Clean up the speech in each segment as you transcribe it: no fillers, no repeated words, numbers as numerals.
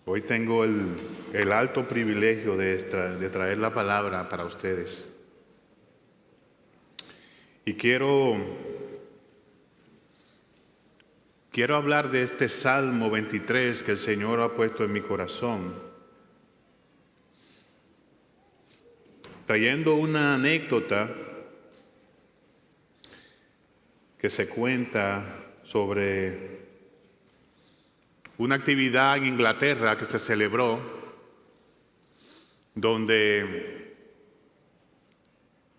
Hoy tengo el alto privilegio de traer la palabra para ustedes. Y quiero hablar de este Salmo 23 que el Señor ha puesto en mi corazón, trayendo una anécdota que se cuenta sobre una actividad en Inglaterra que se celebró, donde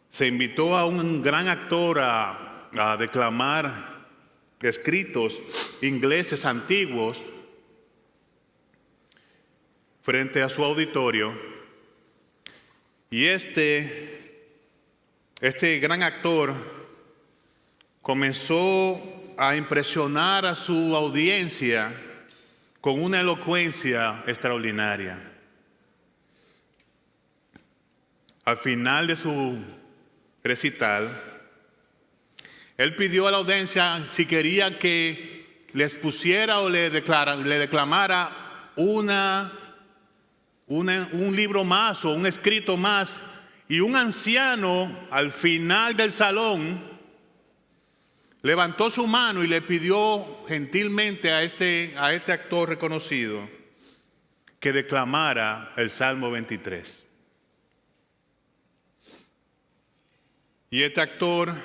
se invitó a un gran actor a declamar escritos ingleses antiguos frente a su auditorio. Y este gran actor comenzó a impresionar a su audiencia con una elocuencia extraordinaria. Al final de su recital, él pidió a la audiencia si quería que les pusiera o le declamara un libro más o un escrito más. Y un anciano al final del salón levantó su mano y le pidió gentilmente a este actor reconocido que declamara el Salmo 23. Y este actor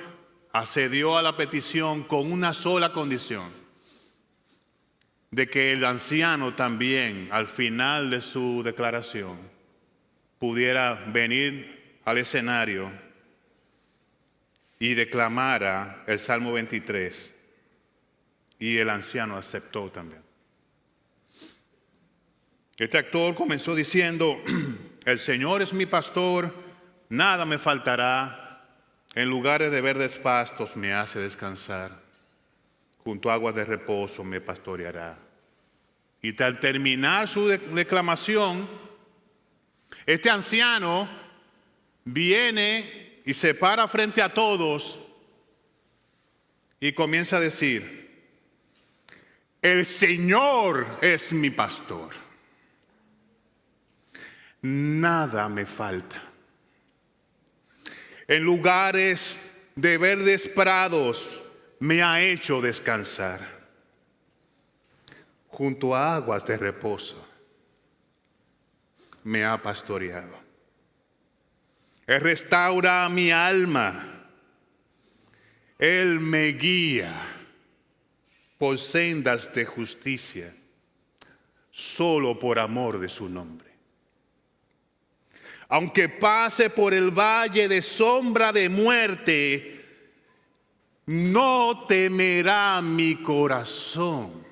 accedió a la petición con una sola condición: de que el anciano también, al final de su declaración, pudiera venir al escenario y declamara el Salmo 23. Y el anciano aceptó también. Este actor comenzó diciendo: el Señor es mi pastor, nada me faltará. En lugares de verdes pastos me hace descansar. Junto a aguas de reposo me pastoreará. Y al terminar su declamación, este anciano viene y se para frente a todos y comienza a decir: el Señor es mi pastor, nada me falta. En lugares de verdes prados me ha hecho descansar. Junto a aguas de reposo me ha pastoreado. Él restaura mi alma. Él me guía por sendas de justicia, solo por amor de su nombre. Aunque pase por el valle de sombra de muerte, no temerá mi corazón.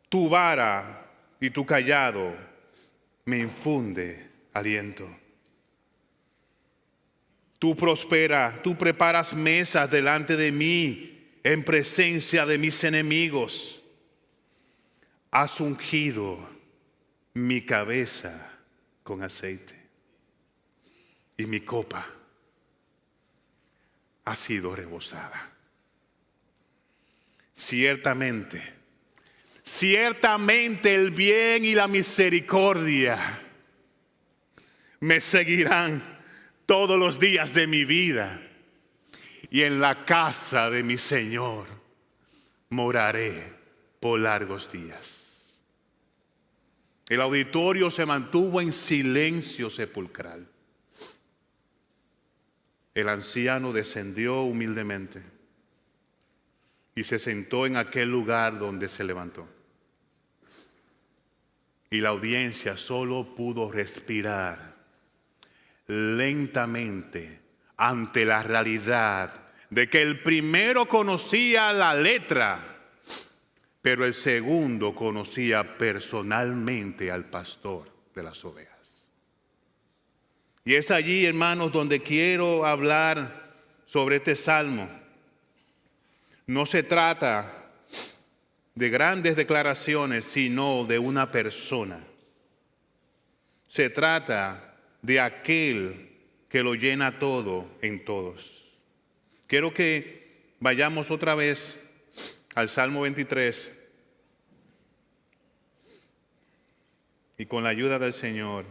Tu vara y tu cayado me infunde aliento. Tú preparas mesas delante de mí en presencia de mis enemigos. Has ungido mi cabeza con aceite y mi copa ha sido rebosada. Ciertamente el bien y la misericordia me seguirán todos los días de mi vida, y en la casa de mi Señor moraré por largos días. El auditorio se mantuvo en silencio sepulcral. El anciano descendió humildemente y se sentó en aquel lugar donde se levantó. Y la audiencia solo pudo respirar lentamente ante la realidad de que el primero conocía la letra, pero el segundo conocía personalmente al pastor de las ovejas. Y es allí, hermanos, donde quiero hablar sobre este salmo. No se trata de grandes declaraciones, sino de una persona. Se trata de aquel que lo llena todo en todos. Quiero que vayamos otra vez al Salmo 23 y con la ayuda del Señor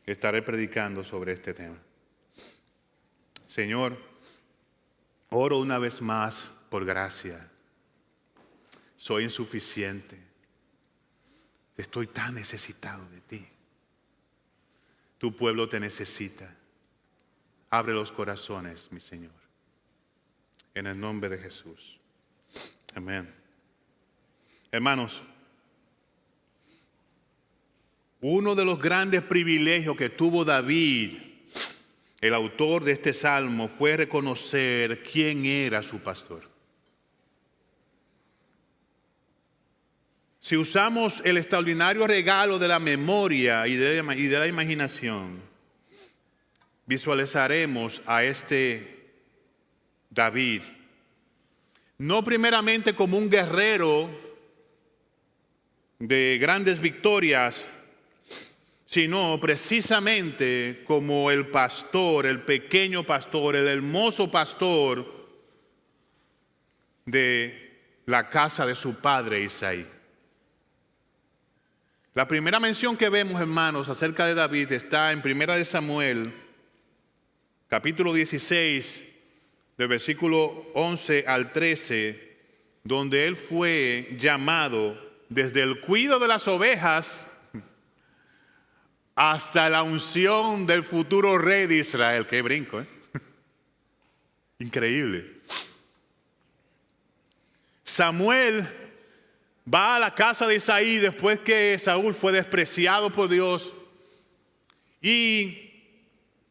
estaré predicando sobre este tema. Señor, oro una vez más por gracia. Soy insuficiente. Estoy tan necesitado de ti. Tu pueblo te necesita. Abre los corazones, mi Señor. En el nombre de Jesús. Amén. Hermanos, uno de los grandes privilegios que tuvo David, el autor de este salmo, fue reconocer quién era su pastor. Si usamos el extraordinario regalo de la memoria y de la imaginación, visualizaremos a este David, no primeramente como un guerrero de grandes victorias, sino precisamente como el pastor, el pequeño pastor, el hermoso pastor de la casa de su padre Isaí. La primera mención que vemos, hermanos, acerca de David está en 1 Samuel, capítulo 16, del versículo 11 al 13, donde él fue llamado desde el cuidado de las ovejas hasta la unción del futuro rey de Israel. ¡Qué brinco! Increíble. Samuel va a la casa de Isaí después que Saúl fue despreciado por Dios. Y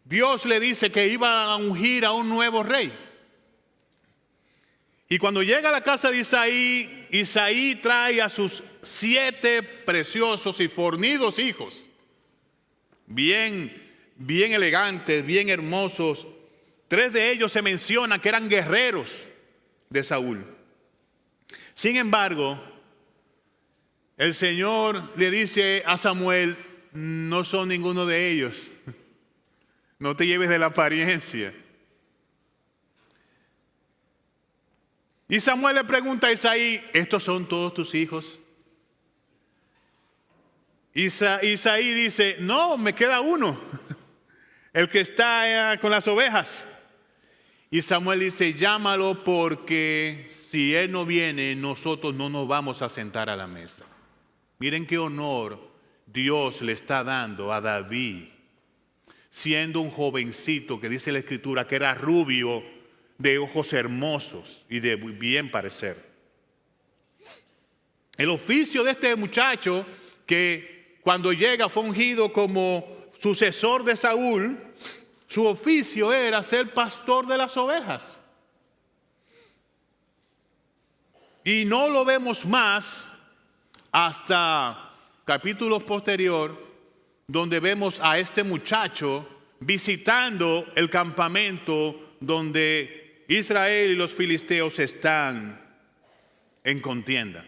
Dios le dice que iba a ungir a un nuevo rey. Y cuando llega a la casa de Isaí, Isaí trae a sus 7 preciosos y fornidos hijos. Bien elegantes, bien hermosos. 3 de ellos se menciona que eran guerreros de Saúl. Sin embargo, el Señor le dice a Samuel, no son ninguno de ellos. No te lleves de la apariencia. Y Samuel le pregunta a Isaí, ¿estos son todos tus hijos? Isaí dice, no, me queda uno, el que está con las ovejas. Y Samuel dice, llámalo porque si él no viene, nosotros no nos vamos a sentar a la mesa. Miren qué honor Dios le está dando a David, siendo un jovencito que dice la Escritura que era rubio, de ojos hermosos y de bien parecer. El oficio de este muchacho, que cuando llega fue ungido como sucesor de Saúl, su oficio era ser pastor de las ovejas. Y no lo vemos más hasta capítulos posteriores, donde vemos a este muchacho visitando el campamento donde Israel y los filisteos están en contienda.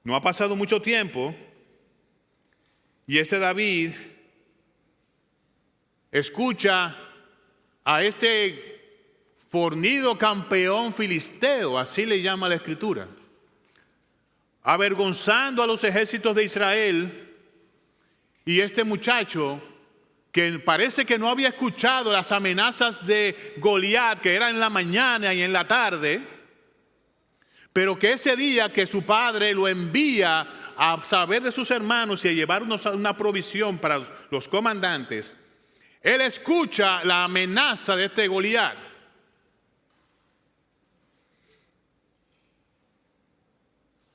No ha pasado mucho tiempo y este David escucha a este fornido campeón filisteo, así le llama la Escritura, avergonzando a los ejércitos de Israel. Y este muchacho, que parece que no había escuchado las amenazas de Goliat, que eran en la mañana y en la tarde, pero que ese día que su padre lo envía a saber de sus hermanos y a llevarnos una provisión para los comandantes, él escucha la amenaza de este Goliat.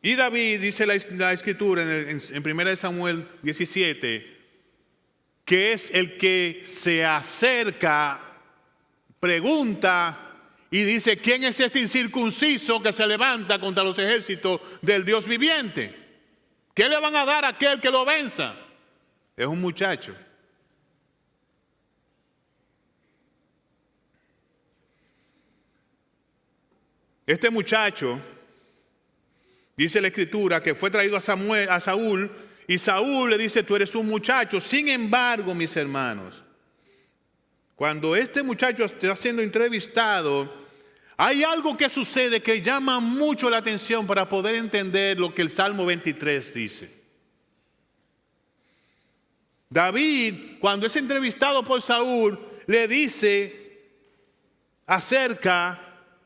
Y David, dice la Escritura en 1 Samuel 17, que es el que se acerca, pregunta y dice, ¿quién es este incircunciso que se levanta contra los ejércitos del Dios viviente? ¿Qué le van a dar a aquel que lo venza? Es un muchacho. Este muchacho, dice la Escritura, que fue traído a Saúl, y Saúl le dice, tú eres un muchacho. Sin embargo, mis hermanos, cuando este muchacho está siendo entrevistado, hay algo que sucede que llama mucho la atención para poder entender lo que el Salmo 23 dice. David, cuando es entrevistado por Saúl, le dice acerca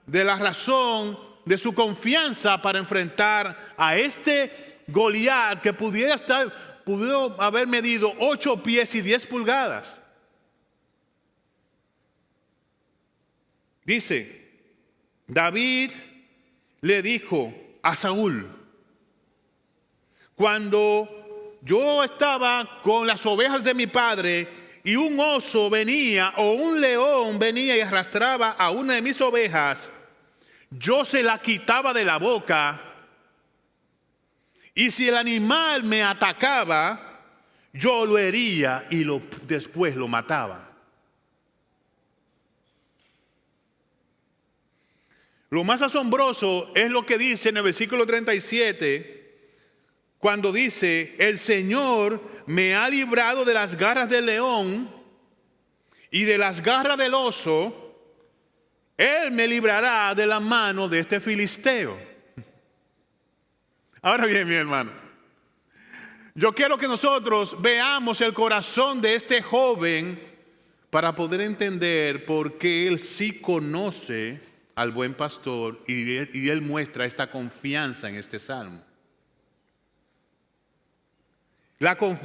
de la razón de su confianza para enfrentar a este Goliat que pudo haber medido 8 pies y 10 pulgadas. Dice, David le dijo a Saúl, cuando yo estaba con las ovejas de mi padre y un oso venía o un león venía y arrastraba a una de mis ovejas, yo se la quitaba de la boca, y si el animal me atacaba, yo lo hería y después lo mataba. Lo más asombroso es lo que dice en el versículo 37, cuando dice, el Señor me ha librado de las garras del león y de las garras del oso, Él me librará de la mano de este filisteo. Ahora bien, mi hermano, yo quiero que nosotros veamos el corazón de este joven para poder entender por qué él sí conoce al buen pastor y él muestra esta confianza en este salmo.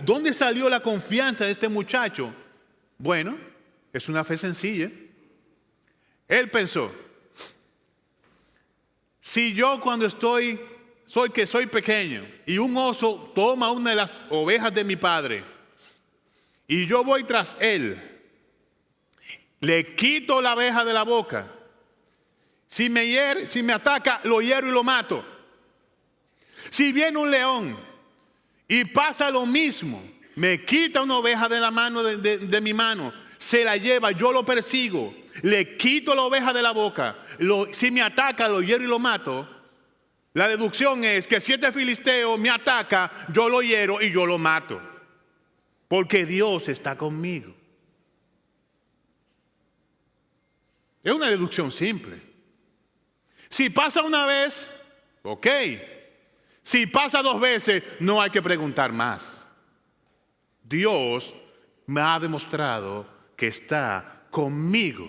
¿Dónde salió la confianza de este muchacho? Bueno, es una fe sencilla. Él pensó, si yo cuando soy pequeño y un oso toma una de las ovejas de mi padre y yo voy tras él, le quito la oveja de la boca, si me ataca, lo hiero y lo mato. Si viene un león y pasa lo mismo, me quita una oveja de la mano de mi mano, se la lleva, yo lo persigo, le quito la oveja de la boca, si me ataca, lo hiero y lo mato. La deducción es que si este filisteo me ataca, yo lo hiero y yo lo mato, porque Dios está conmigo. Es una deducción simple. Si pasa una vez, ok. Si pasa 2 veces, no hay que preguntar más. Dios me ha demostrado que está conmigo.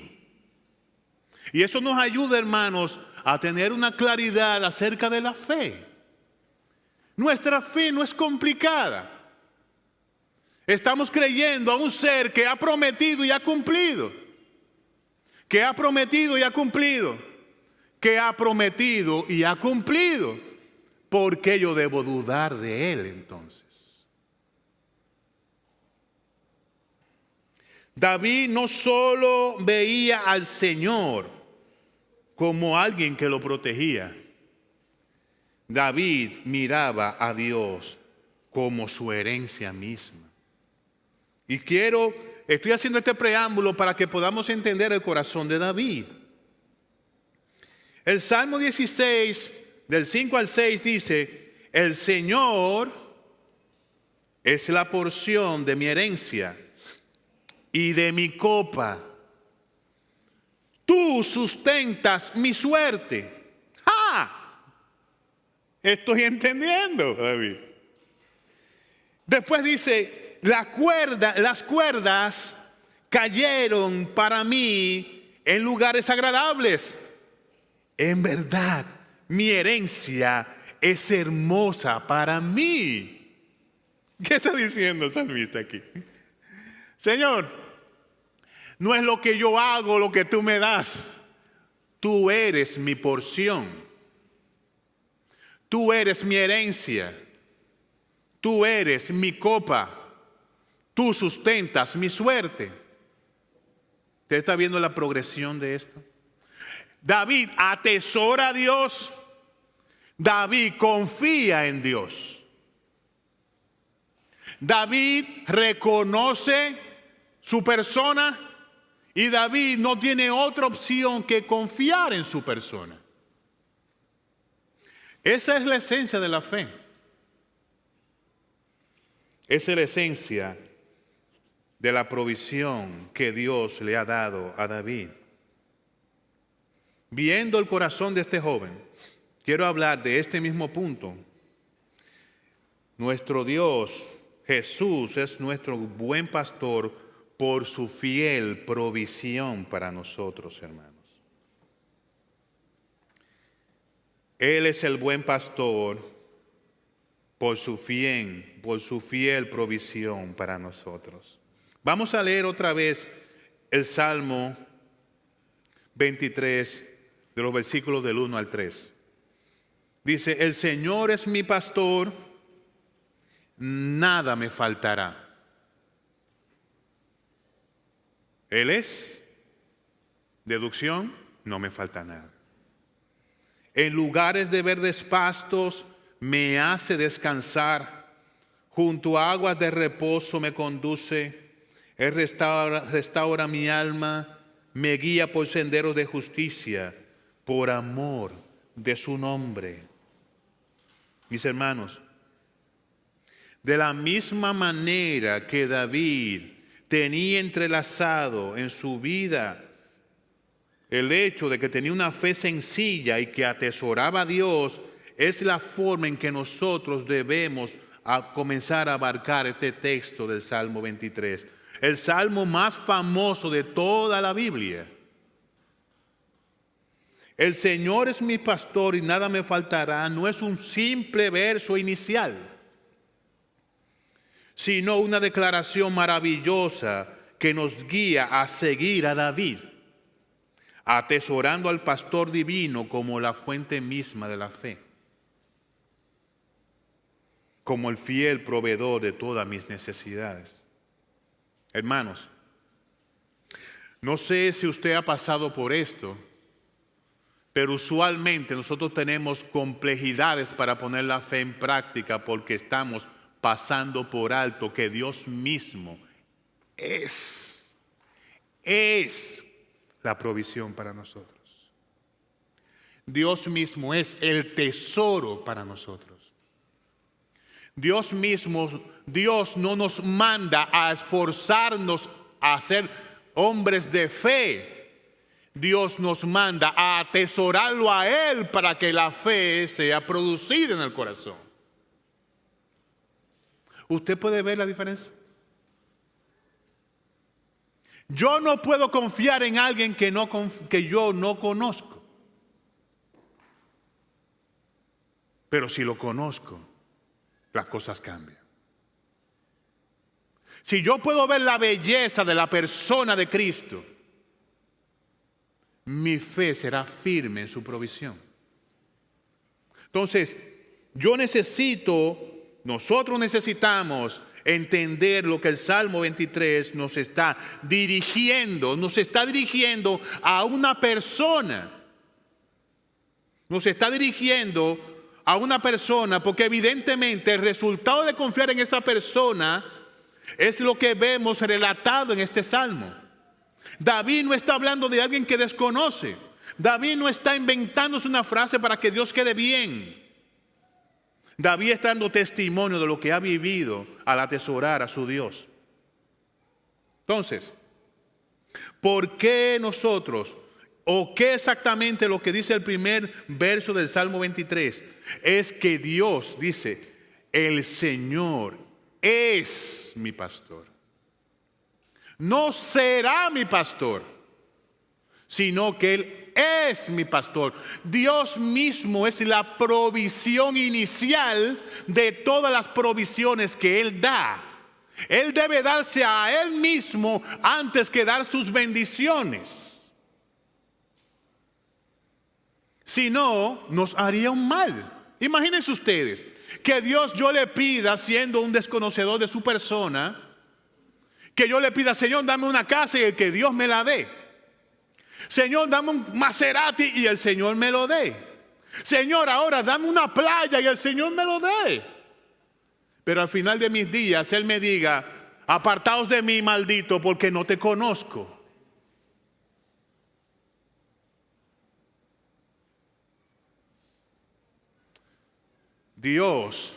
Y eso nos ayuda, hermanos, a tener una claridad acerca de la fe. Nuestra fe no es complicada. Estamos creyendo a un ser que ha prometido y ha cumplido. Que ha prometido y ha cumplido. Que ha prometido y ha cumplido. ¿Por qué yo debo dudar de Él entonces? David no solo veía al Señor como alguien que lo protegía. David miraba a Dios como su herencia misma. Y estoy haciendo este preámbulo para que podamos entender el corazón de David. El Salmo 16, del 5 al 6 dice, el Señor es la porción de mi herencia y de mi copa. Tú sustentas mi suerte. ¡Ah! Estoy entendiendo, David. Después dice, las cuerdas cayeron para mí en lugares agradables. En verdad, mi herencia es hermosa para mí. ¿Qué está diciendo el salmista aquí? Señor, no es lo que yo hago, lo que tú me das. Tú eres mi porción. Tú eres mi herencia. Tú eres mi copa. Tú sustentas mi suerte. ¿Usted está viendo la progresión de esto? David atesora a Dios. David confía en Dios. David reconoce su persona y David no tiene otra opción que confiar en su persona. Esa es la esencia de la fe. Esa es la esencia de la provisión que Dios le ha dado a David. Viendo el corazón de este joven, quiero hablar de este mismo punto. Nuestro Dios, Jesús, es nuestro buen pastor por su fiel provisión para nosotros, hermanos. Él es el buen pastor por su fiel provisión para nosotros. Vamos a leer otra vez el Salmo 23, de los versículos del 1 al 3. Dice, el Señor es mi pastor, nada me faltará. Él es, deducción, no me falta nada. En lugares de verdes pastos me hace descansar, junto a aguas de reposo me conduce, Él restaura mi alma, me guía por senderos de justicia, por amor de su nombre. Mis hermanos, de la misma manera que David tenía entrelazado en su vida el hecho de que tenía una fe sencilla y que atesoraba a Dios, es la forma en que nosotros debemos comenzar a abarcar este texto del Salmo 23. El salmo más famoso de toda la Biblia. El Señor es mi pastor y nada me faltará, no es un simple verso inicial, sino una declaración maravillosa que nos guía a seguir a David, atesorando al pastor divino como la fuente misma de la fe, como el fiel proveedor de todas mis necesidades. Hermanos, no sé si usted ha pasado por esto, pero usualmente nosotros tenemos complejidades para poner la fe en práctica porque estamos pasando por alto que Dios mismo es la provisión para nosotros. Dios mismo es el tesoro para nosotros. Dios no nos manda a esforzarnos a ser hombres de fe. Dios nos manda a atesorarlo a Él para que la fe sea producida en el corazón. ¿Usted puede ver la diferencia? Yo no puedo confiar en alguien que yo no conozco. Pero si lo conozco, las cosas cambian. Si yo puedo ver la belleza de la persona de Cristo, mi fe será firme en su provisión. Entonces, nosotros necesitamos entender lo que el Salmo 23 nos está dirigiendo a una persona. Nos está dirigiendo a una persona porque evidentemente el resultado de confiar en esa persona es lo que vemos relatado en este Salmo. David no está hablando de alguien que desconoce. David no está inventándose una frase para que Dios quede bien. David está dando testimonio de lo que ha vivido al atesorar a su Dios. Entonces, ¿por qué nosotros, o qué exactamente lo que dice el primer verso del Salmo 23? Es que Dios dice, el Señor es mi pastor. No será mi pastor, sino que Él es mi pastor. Dios mismo es la provisión inicial de todas las provisiones que Él da. Él debe darse a Él mismo antes que dar sus bendiciones. Si no, nos haría un mal. Imagínense ustedes que yo le pida, siendo un desconocedor de su persona, que yo le pida, Señor, dame una casa y que Dios me la dé. Señor, dame un Maserati y el Señor me lo dé. Señor, ahora dame una playa y el Señor me lo dé. Pero al final de mis días Él me diga, apartaos de mí, maldito, porque no te conozco. Dios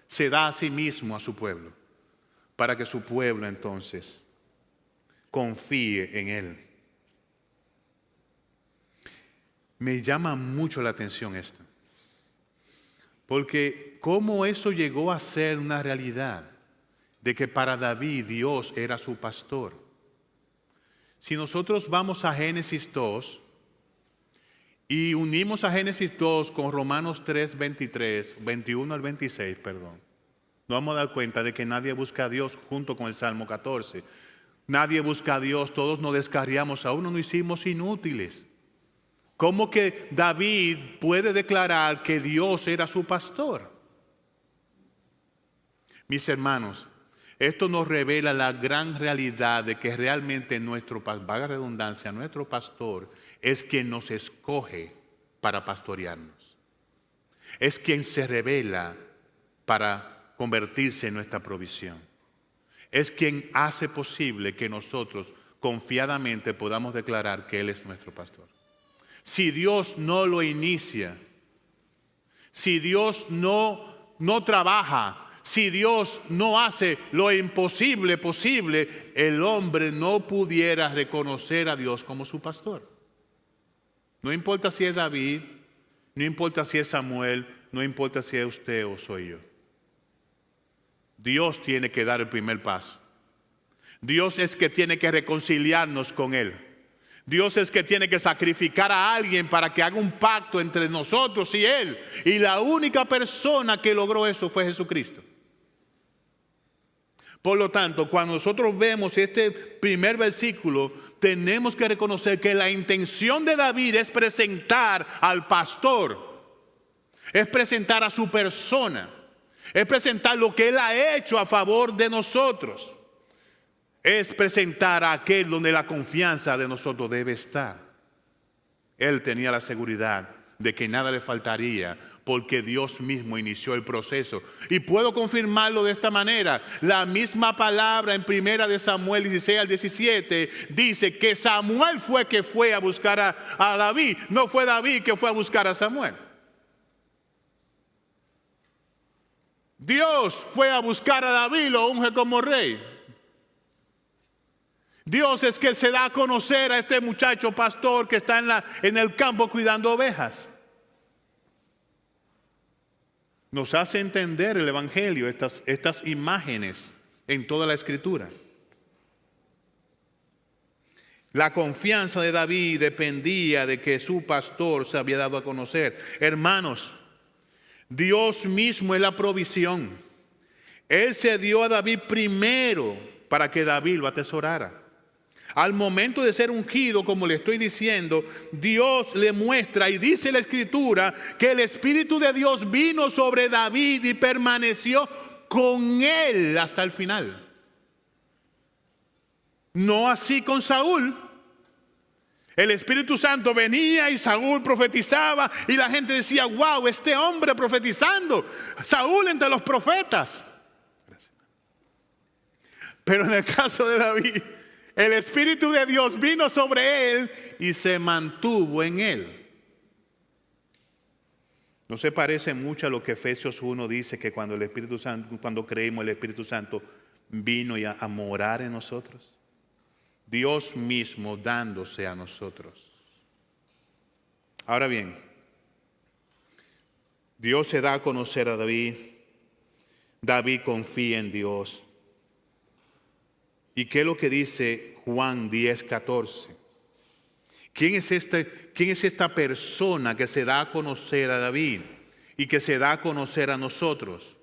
se da a sí mismo a su pueblo, para que su pueblo entonces confíe en Él. Me llama mucho la atención esto. Porque cómo eso llegó a ser una realidad, de que para David Dios era su pastor. Si nosotros vamos a Génesis 2 y unimos a Génesis 2 con Romanos 3, 21 al 26, nos vamos a dar cuenta de que nadie busca a Dios junto con el Salmo 14. Nadie busca a Dios, todos nos descarriamos, a uno nos hicimos inútiles. ¿Cómo que David puede declarar que Dios era su pastor? Mis hermanos, esto nos revela la gran realidad de que realmente valga redundancia, nuestro pastor es quien nos escoge para pastorearnos. Es quien se revela para convertirse en nuestra provisión. Es quien hace posible que nosotros confiadamente podamos declarar que Él es nuestro pastor. Si Dios no lo inicia, si Dios no trabaja, si Dios no hace lo imposible posible, el hombre no pudiera reconocer a Dios como su pastor. No importa si es David, no importa si es Samuel, no importa si es usted o soy yo. Dios tiene que dar el primer paso. Dios es que tiene que reconciliarnos con Él. Dios es que tiene que sacrificar a alguien para que haga un pacto entre nosotros y Él. Y la única persona que logró eso fue Jesucristo. Por lo tanto, cuando nosotros vemos este primer versículo, tenemos que reconocer que la intención de David es presentar al pastor, es presentar a su persona, es presentar lo que Él ha hecho a favor de nosotros, es presentar a aquel donde la confianza de nosotros debe estar. Él tenía la seguridad de que nada le faltaría, porque Dios mismo inició el proceso. Y puedo confirmarlo de esta manera. La misma palabra en 1 de Samuel 16 al 17 dice que Samuel fue que fue a buscar a David. No fue David que fue a buscar a Samuel. Dios fue a buscar a David y lo unge como rey. Dios es que se da a conocer a este muchacho pastor que está en el campo cuidando ovejas. Nos hace entender el Evangelio, estas imágenes en toda la Escritura. La confianza de David dependía de que su pastor se había dado a conocer. Hermanos, Dios mismo es la provisión. Él se dio a David primero para que David lo atesorara. Al momento de ser ungido, como le estoy diciendo, Dios le muestra y dice la Escritura que el Espíritu de Dios vino sobre David y permaneció con él hasta el final. No así con Saúl. El Espíritu Santo venía y Saúl profetizaba y la gente decía: wow, este hombre profetizando, Saúl entre los profetas. Pero en el caso de David, el Espíritu de Dios vino sobre él y se mantuvo en él. ¿No se parece mucho a lo que Efesios 1 dice, que cuando el Espíritu Santo, cuando creímos, el Espíritu Santo vino a morar en nosotros? Dios mismo dándose a nosotros. Ahora bien, Dios se da a conocer a David. David confía en Dios. ¿Y qué es lo que dice Juan 10:14? ¿Quién es esta persona que se da a conocer a David y que se da a conocer a nosotros?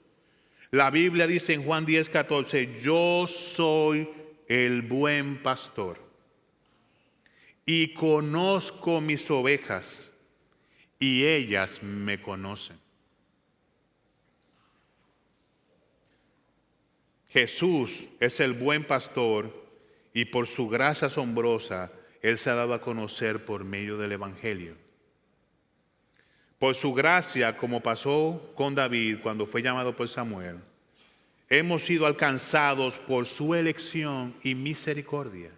La Biblia dice en Juan 10:14: yo soy el buen pastor y conozco mis ovejas y ellas me conocen. Jesús es el buen pastor y por su gracia asombrosa Él se ha dado a conocer por medio del Evangelio. Por su gracia, como pasó con David cuando fue llamado por Samuel, hemos sido alcanzados por su elección y misericordia,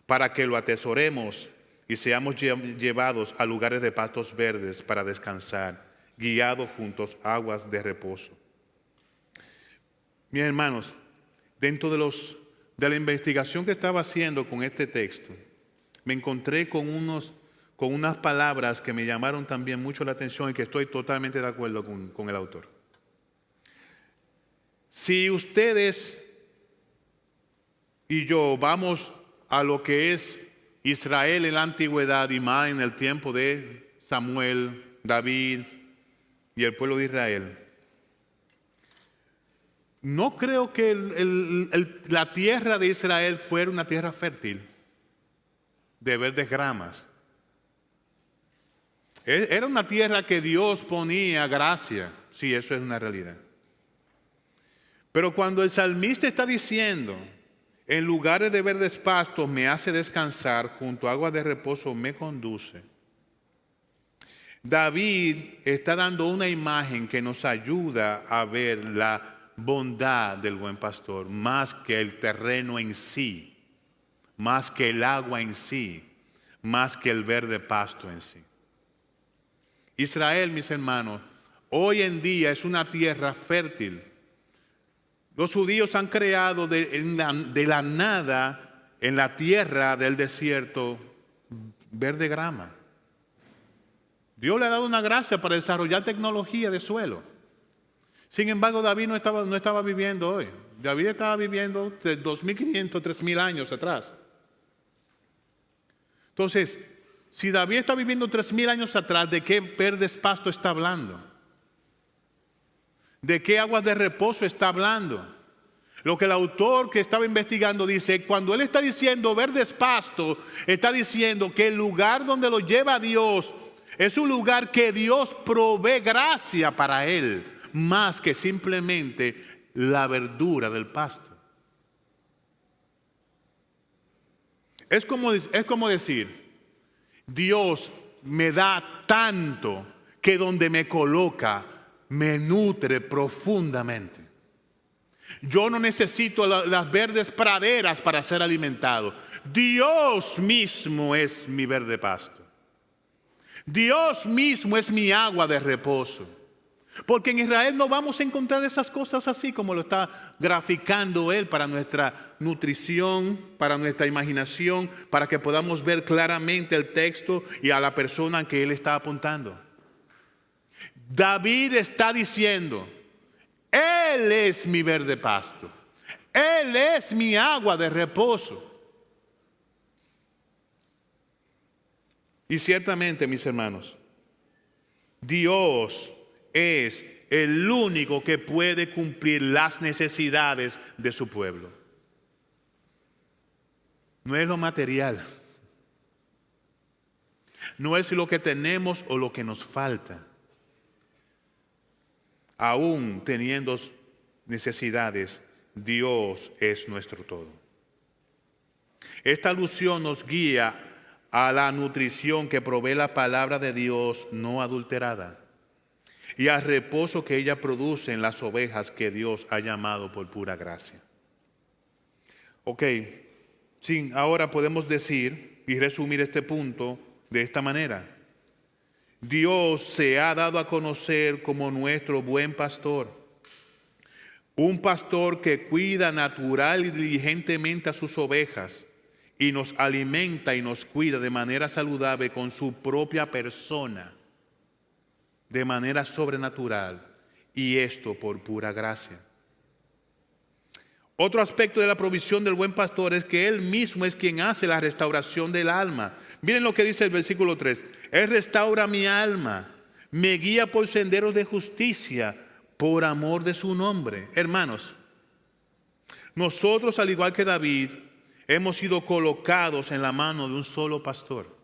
para que lo atesoremos y seamos llevados a lugares de pastos verdes para descansar, guiados juntos a aguas de reposo. Mis hermanos, dentro de los de la investigación que estaba haciendo con este texto, me encontré con unas palabras que me llamaron también mucho la atención y que estoy totalmente de acuerdo con el autor. Si ustedes y yo vamos a lo que es Israel en la antigüedad y más en el tiempo de Samuel, David y el pueblo de Israel, no creo que la tierra de Israel fuera una tierra fértil de verdes gramas. Era una tierra que Dios ponía gracia, sí, eso es una realidad. Pero cuando el salmista está diciendo, en lugares de verdes pastos me hace descansar, junto a aguas de reposo me conduce, David está dando una imagen que nos ayuda a ver la bondad del buen pastor, más que el terreno en sí, más que el agua en sí, más que el verde pasto en sí. Israel, mis hermanos, hoy en día es una tierra fértil. Los judíos han creado de la nada en la tierra del desierto verde grama. Dios le ha dado una gracia para desarrollar tecnología de suelo. Sin embargo, David no estaba viviendo hoy. David estaba viviendo de 2.500, 3.000 años atrás. Entonces, si David está viviendo 3.000 años atrás, ¿de qué verdes pasto está hablando? ¿De qué aguas de reposo está hablando? Lo que el autor que estaba investigando dice, cuando él está diciendo verdes pasto, está diciendo que el lugar donde lo lleva Dios es un lugar que Dios provee gracia para él, más que simplemente la verdura del pasto. Es como decir, Dios me da tanto que donde me coloca me nutre profundamente. Yo no necesito las verdes praderas para ser alimentado. Dios mismo es mi verde pasto. Dios mismo es mi agua de reposo. Porque en Israel no vamos a encontrar esas cosas así como lo está graficando él para nuestra nutrición, para nuestra imaginación, para que podamos ver claramente el texto y a la persona que él está apuntando. David está diciendo, Él es mi verde pasto, Él es mi agua de reposo. Y ciertamente, mis hermanos, Dios es el único que puede cumplir las necesidades de su pueblo. No es lo material, no es lo que tenemos o lo que nos falta. Aún teniendo necesidades, Dios es nuestro todo. Esta alusión nos guía a la nutrición que provee la palabra de Dios no adulterada y al reposo que ella produce en las ovejas que Dios ha llamado por pura gracia. Ok, sí, ahora podemos decir y resumir este punto de esta manera. Dios se ha dado a conocer como nuestro buen pastor. Un pastor que cuida natural y diligentemente a sus ovejas y nos alimenta y nos cuida de manera saludable con su propia persona, de manera sobrenatural, y esto por pura gracia. Otro aspecto de la provisión del buen pastor es que Él mismo es quien hace la restauración del alma. Miren lo que dice el versículo 3. Él restaura mi alma, me guía por senderos de justicia, por amor de su nombre. Hermanos, nosotros, al igual que David, hemos sido colocados en la mano de un solo pastor.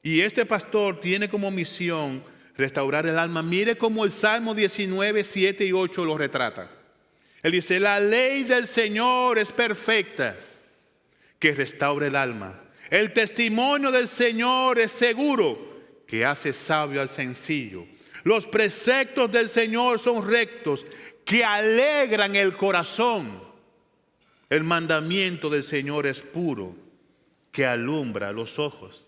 Y este pastor tiene como misión restaurar el alma. Mire cómo el Salmo 19, 7 y 8 lo retrata. Él dice, la ley del Señor es perfecta, que restaura el alma. El testimonio del Señor es seguro, que hace sabio al sencillo. Los preceptos del Señor son rectos, que alegran el corazón. El mandamiento del Señor es puro, que alumbra los ojos.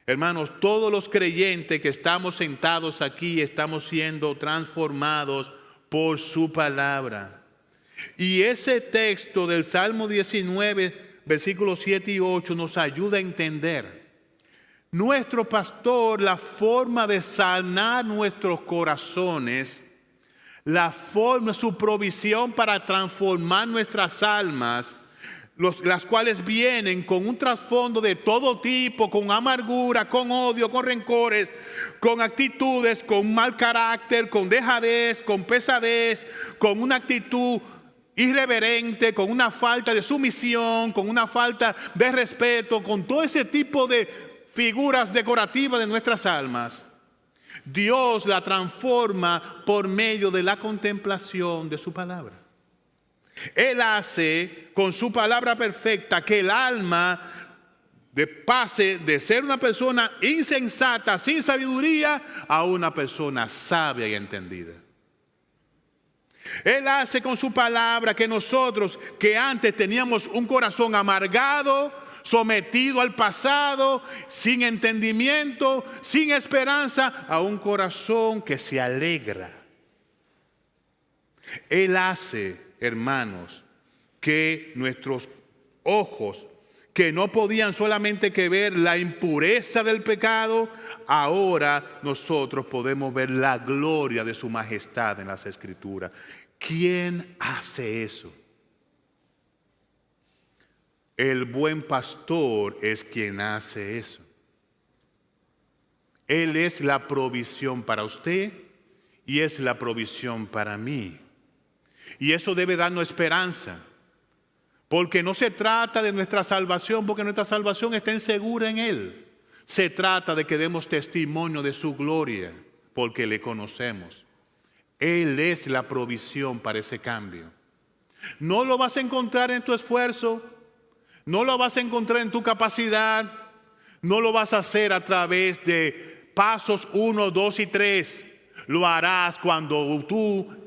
Hermanos, todos los creyentes que estamos sentados aquí estamos siendo transformados por su palabra. Y ese texto del Salmo 19, versículos 7 y 8 nos ayuda a entender. Nuestro pastor, la forma de sanar nuestros corazones, la forma, su provisión para transformar nuestras almas, las cuales vienen con un trasfondo de todo tipo, con amargura, con odio, con rencores, con actitudes, con mal carácter, con dejadez, con pesadez, con una actitud irreverente, con una falta de sumisión, con una falta de respeto, con todo ese tipo de figuras decorativas de nuestras almas. Dios la transforma por medio de la contemplación de su palabra. Él hace con su palabra perfecta que el alma pase de ser una persona insensata, sin sabiduría, a una persona sabia y entendida. Él hace con su palabra que nosotros, que antes teníamos un corazón amargado, sometido al pasado, sin entendimiento, sin esperanza, a un corazón que se alegra. Él hace, hermanos, que nuestros ojos, que no podían solamente que ver la impureza del pecado, ahora nosotros podemos ver la gloria de su majestad en las Escrituras. ¿Quién hace eso? El buen pastor es quien hace eso. Él es la provisión para usted y es la provisión para mí. Y eso debe darnos esperanza. Porque no se trata de nuestra salvación, porque nuestra salvación está segura en Él. Se trata de que demos testimonio de su gloria, porque le conocemos. Él es la provisión para ese cambio. No lo vas a encontrar en tu esfuerzo, no lo vas a encontrar en tu capacidad, no lo vas a hacer a través de pasos 1, 2 y 3. Lo harás cuando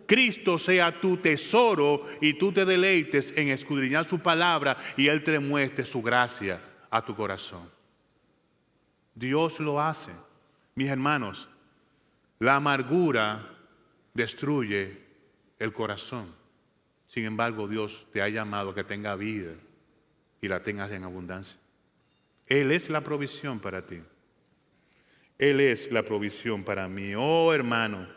Cristo sea tu tesoro y tú te deleites en escudriñar su palabra y Él te muestre su gracia a tu corazón. Dios lo hace. Mis hermanos, la amargura destruye el corazón. Sin embargo, Dios te ha llamado a que tenga vida y la tengas en abundancia. Él es la provisión para ti. Él es la provisión para mí. Oh, hermano,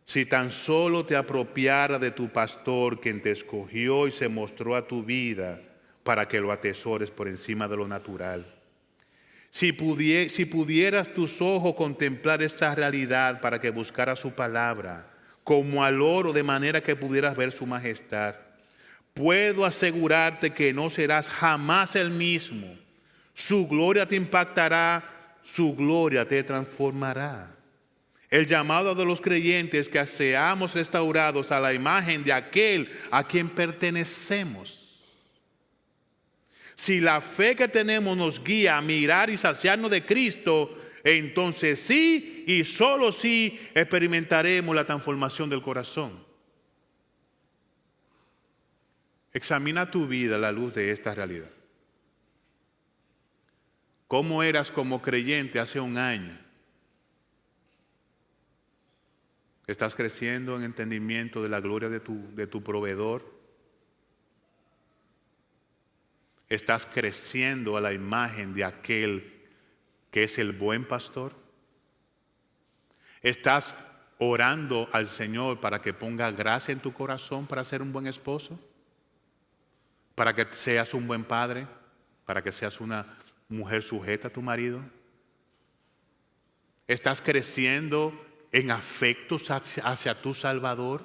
si tan solo te apropiara de tu pastor, quien te escogió y se mostró a tu vida para que lo atesores por encima de lo natural. Si pudieras tus ojos contemplar esta realidad para que buscaras su palabra como al oro, de manera que pudieras ver su majestad, puedo asegurarte que no serás jamás el mismo. Su gloria te impactará, su gloria te transformará. El llamado de los creyentes es que seamos restaurados a la imagen de aquel a quien pertenecemos. Si la fe que tenemos nos guía a mirar y saciarnos de Cristo, entonces sí y solo sí experimentaremos la transformación del corazón. Examina tu vida a la luz de esta realidad. ¿Cómo eras como creyente hace un año? ¿Estás creciendo en entendimiento de la gloria de tu proveedor? ¿Estás creciendo a la imagen de aquel que es el buen pastor? ¿Estás orando al Señor para que ponga gracia en tu corazón para ser un buen esposo? ¿Para que seas un buen padre? ¿Para que seas una mujer sujeta a tu marido? ¿Estás creciendo en afectos hacia tu Salvador?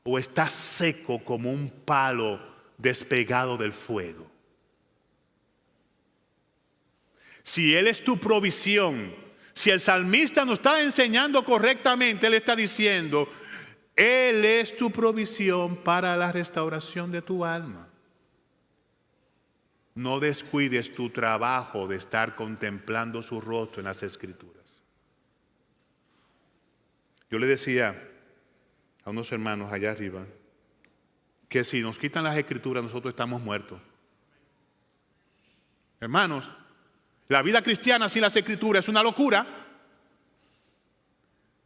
¿O estás seco como un palo despegado del fuego? Si Él es tu provisión, si el salmista nos está enseñando correctamente, Él está diciendo, Él es tu provisión para la restauración de tu alma. No descuides tu trabajo de estar contemplando su rostro en las Escrituras. Yo le decía a unos hermanos allá arriba que si nos quitan las Escrituras nosotros estamos muertos. Hermanos, la vida cristiana sin las Escrituras es una locura.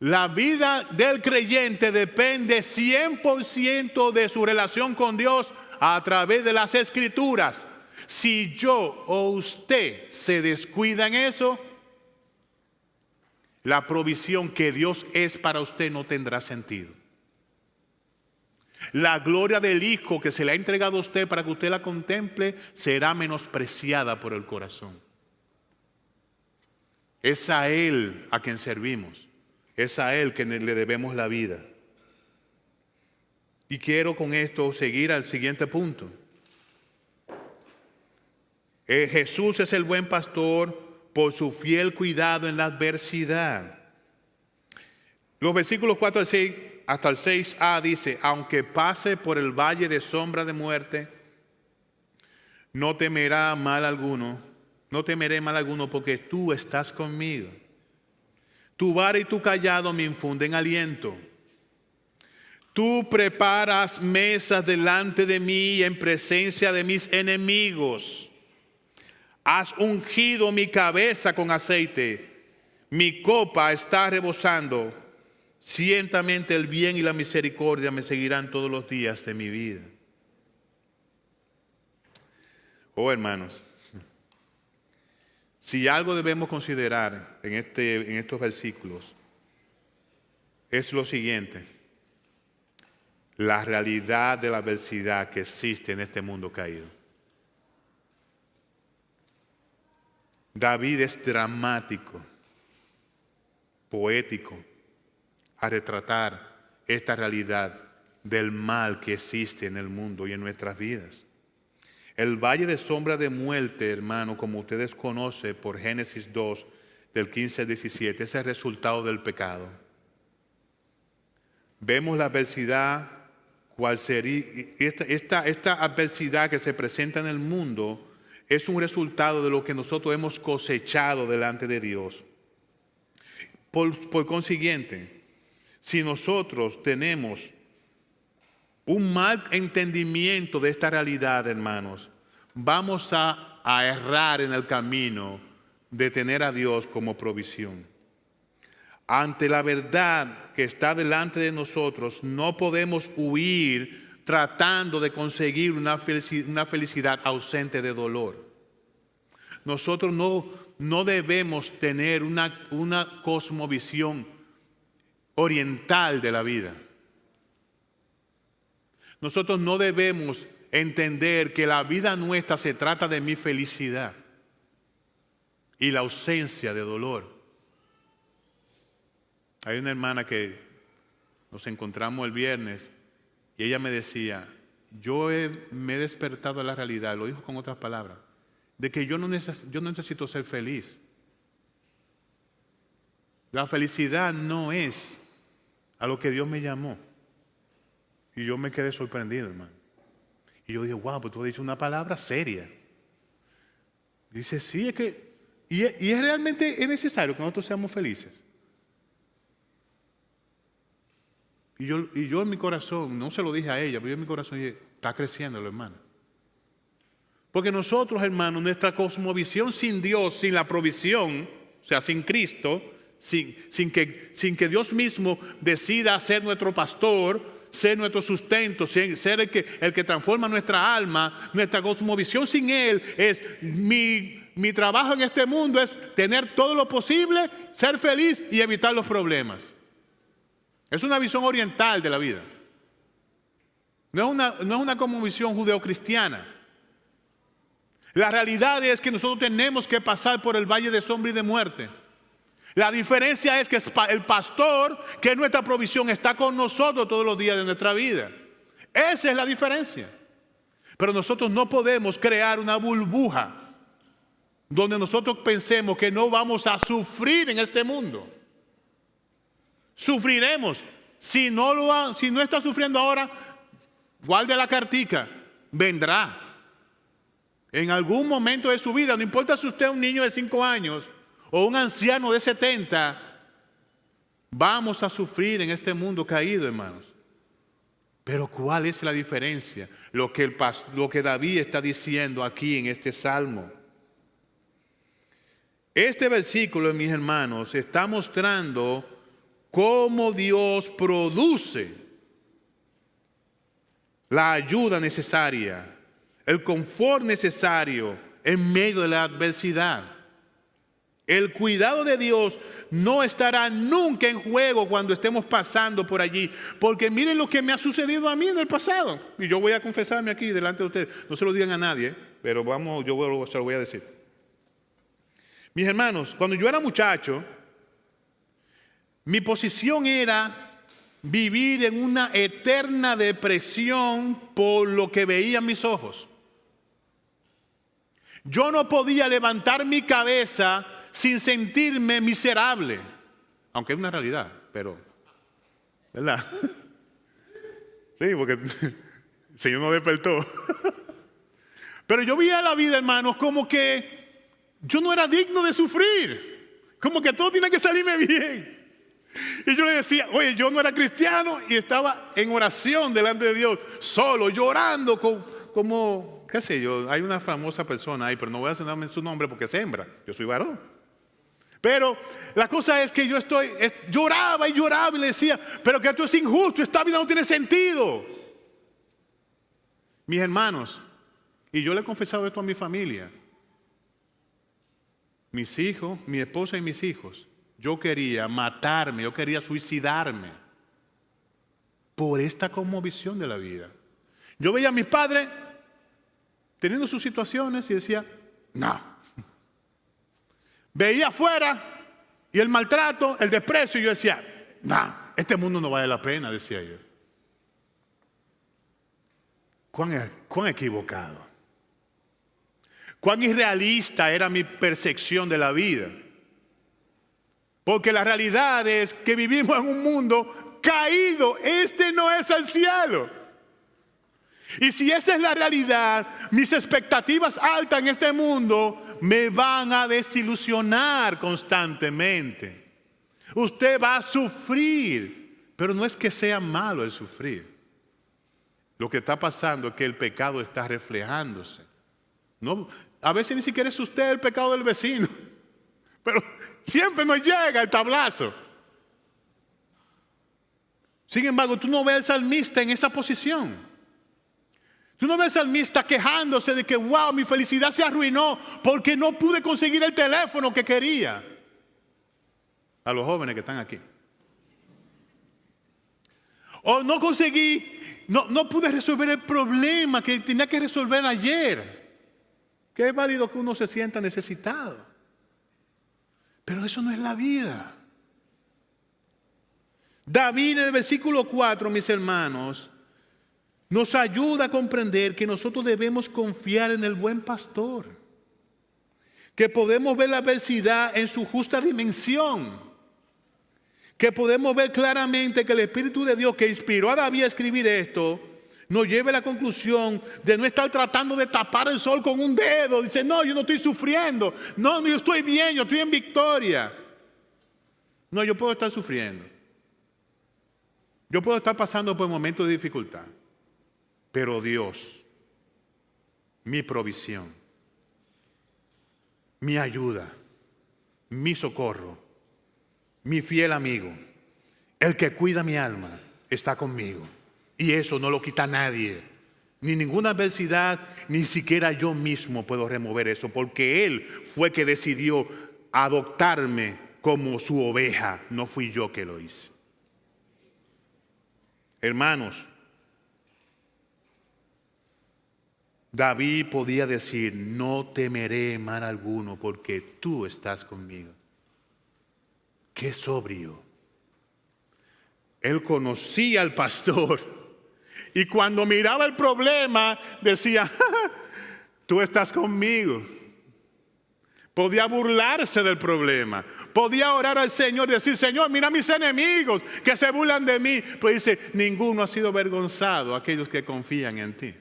La vida del creyente depende 100% de su relación con Dios a través de las Escrituras. Si yo o usted se descuida en eso, la provisión que Dios es para usted no tendrá sentido. La gloria del Hijo que se le ha entregado a usted para que usted la contemple será menospreciada por el corazón. Es a Él a quien servimos. Es a Él que le debemos la vida. Y quiero con esto seguir al siguiente punto. Jesús es el buen pastor por su fiel cuidado en la adversidad. Los versículos 4 al 6, hasta el 6a dice: aunque pase por el valle de sombra de muerte, no temeré mal alguno, porque tú estás conmigo. Tu vara y tu cayado me infunden aliento. Tú preparas mesas delante de mí en presencia de mis enemigos. Has ungido mi cabeza con aceite. Mi copa está rebosando. Ciertamente el bien y la misericordia me seguirán todos los días de mi vida. Oh, hermanos, si algo debemos considerar en estos versículos es lo siguiente: la realidad de la adversidad que existe en este mundo caído. David es dramático, poético, a retratar esta realidad del mal que existe en el mundo y en nuestras vidas. El valle de sombra de muerte, hermano, como ustedes conocen por Génesis 2, del 15 al 17, es el resultado del pecado. Vemos la adversidad, cuál sería esta adversidad que se presenta en el mundo, es un resultado de lo que nosotros hemos cosechado delante de Dios. Por consiguiente, si nosotros tenemos un mal entendimiento de esta realidad, hermanos, vamos a errar en el camino de tener a Dios como provisión. Ante la verdad que está delante de nosotros, no podemos huir tratando de conseguir una felicidad ausente de dolor. Nosotros no debemos tener una cosmovisión oriental de la vida. Nosotros no debemos entender que la vida nuestra se trata de mi felicidad y la ausencia de dolor. Hay una hermana que nos encontramos el viernes y ella me decía: me he despertado a la realidad, lo dijo con otras palabras, de que yo no necesito ser feliz. La felicidad no es a lo que Dios me llamó. Y yo me quedé sorprendido, hermano. Y yo dije: wow, pues tú has dicho una palabra seria. Dice: sí, es que... Y es realmente necesario que nosotros seamos felices. Y yo en mi corazón, no se lo dije a ella, pero yo en mi corazón dije: está creciendo, hermano. Porque nosotros, hermanos, nuestra cosmovisión sin Dios, sin la provisión, o sea, sin Cristo, sin que Dios mismo decida ser nuestro pastor, ser nuestro sustento, ser el que transforma nuestra alma, nuestra cosmovisión sin Él es: mi trabajo en este mundo es tener todo lo posible, ser feliz y evitar los problemas. Es una visión oriental de la vida. No es una cosmovisión judeocristiana. La realidad es que nosotros tenemos que pasar por el valle de sombra y de muerte. La diferencia es que el pastor, que es nuestra provisión, está con nosotros todos los días de nuestra vida. Esa es la diferencia. Pero nosotros no podemos crear una burbuja donde nosotros pensemos que no vamos a sufrir en este mundo. Sufriremos. Si no está sufriendo ahora, guarde la cartica. Vendrá. En algún momento de su vida, no importa si usted es un niño de 5 años o un anciano de 70, vamos a sufrir en este mundo caído, hermanos. Pero ¿cuál es la diferencia? Lo que David está diciendo aquí en este salmo. Este versículo, mis hermanos, está mostrando cómo Dios produce la ayuda necesaria, el confort necesario en medio de la adversidad. El cuidado de Dios no estará nunca en juego cuando estemos pasando por allí. Porque miren lo que me ha sucedido a mí en el pasado. Y yo voy a confesarme aquí delante de ustedes. No se lo digan a nadie, pero vamos, se lo voy a decir. Mis hermanos, cuando yo era muchacho, mi posición era vivir en una eterna depresión por lo que veían mis ojos. Yo no podía levantar mi cabeza sin sentirme miserable, aunque es una realidad, pero, ¿verdad? Sí, porque el Señor nos despertó. Pero yo veía la vida, hermanos, como que yo no era digno de sufrir, como que todo tiene que salirme bien. Y yo le decía, oye, yo no era cristiano y estaba en oración delante de Dios, solo, llorando, como, qué sé yo, hay una famosa persona ahí, pero no voy a mencionar su nombre porque es hembra, yo soy varón. Pero la cosa es que yo lloraba y lloraba y le decía, pero que esto es injusto, esta vida no tiene sentido. Mis hermanos, y yo le he confesado esto a mi familia, mis hijos, mi esposa y mis hijos, yo quería matarme, yo quería suicidarme por esta cosmovisión de la vida. Yo veía a mis padres teniendo sus situaciones y decía, no. Veía afuera y el maltrato, el desprecio, y yo decía, no, este mundo no vale la pena, decía yo. Cuán equivocado. Cuán irrealista era mi percepción de la vida. Porque la realidad es que vivimos en un mundo caído. Este no es el cielo. Y si esa es la realidad, mis expectativas altas en este mundo me van a desilusionar constantemente. Usted va a sufrir, pero no es que sea malo el sufrir. Lo que está pasando es que el pecado está reflejándose. No, a veces ni siquiera es usted el pecado del vecino, pero siempre nos llega el tablazo. Sin embargo, tú no ves al salmista en esa posición. Tú no ves al salmista quejándose de que, wow, mi felicidad se arruinó porque no pude conseguir el teléfono que quería. A los jóvenes que están aquí. O no conseguí, no pude resolver el problema que tenía que resolver ayer. Que es válido que uno se sienta necesitado. Pero eso no es la vida. David en el versículo 4, mis hermanos, nos ayuda a comprender que nosotros debemos confiar en el buen pastor. Que podemos ver la adversidad en su justa dimensión. Que podemos ver claramente que el Espíritu de Dios que inspiró a David a escribir esto, nos lleve a la conclusión de no estar tratando de tapar el sol con un dedo. Dice, no, yo no estoy sufriendo. No, yo estoy bien, yo estoy en victoria. No, yo puedo estar sufriendo. Yo puedo estar pasando por momentos de dificultad. Pero Dios, mi provisión, mi ayuda, mi socorro, mi fiel amigo, el que cuida mi alma, está conmigo. Y eso no lo quita nadie. Ni ninguna adversidad, ni siquiera yo mismo puedo remover eso. Porque Él fue que decidió adoptarme como su oveja. No fui yo que lo hice. Hermanos, David podía decir, no temeré mal alguno porque tú estás conmigo. Qué sobrio. Él conocía al pastor. Y cuando miraba el problema, decía, tú estás conmigo. Podía burlarse del problema. Podía orar al Señor y decir, Señor, mira a mis enemigos que se burlan de mí. Pero dice, ninguno ha sido avergonzado, aquellos que confían en ti.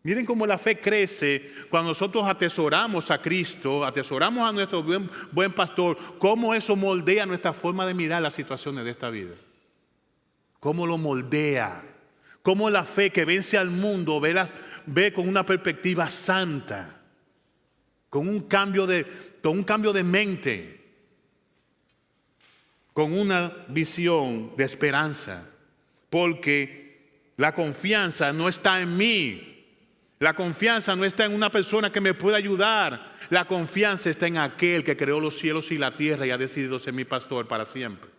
Miren cómo la fe crece cuando nosotros atesoramos a Cristo, atesoramos a nuestro buen pastor, cómo eso moldea nuestra forma de mirar las situaciones de esta vida. Cómo lo moldea, cómo la fe que vence al mundo ve con una perspectiva santa, con un cambio de mente, con una visión de esperanza, porque la confianza no está en mí. La confianza no está en una persona que me pueda ayudar. La confianza está en aquel que creó los cielos y la tierra y ha decidido ser mi pastor para siempre.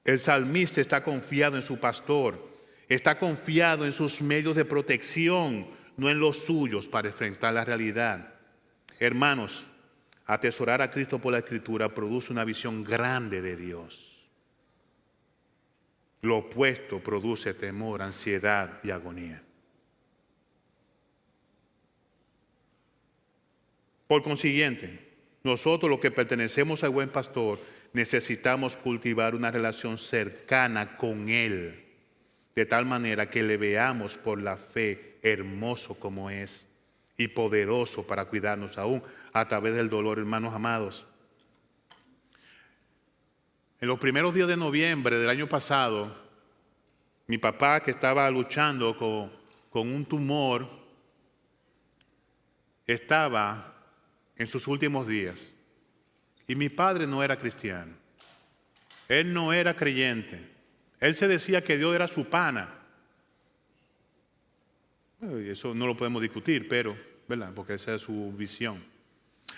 El salmista está confiado en su pastor, está confiado en sus medios de protección, no en los suyos para enfrentar la realidad. Hermanos, atesorar a Cristo por la Escritura produce una visión grande de Dios. Lo opuesto produce temor, ansiedad y agonía. Por consiguiente, nosotros los que pertenecemos al buen pastor necesitamos cultivar una relación cercana con Él, de tal manera que le veamos por la fe hermoso como es y poderoso para cuidarnos aún a través del dolor, hermanos amados. En los primeros días de noviembre del año pasado, mi papá, que estaba luchando con un tumor, estaba en sus últimos días. Y mi padre no era cristiano. Él no era creyente. Él se decía que Dios era su pana. Eso no lo podemos discutir, pero, ¿verdad? Porque esa es su visión.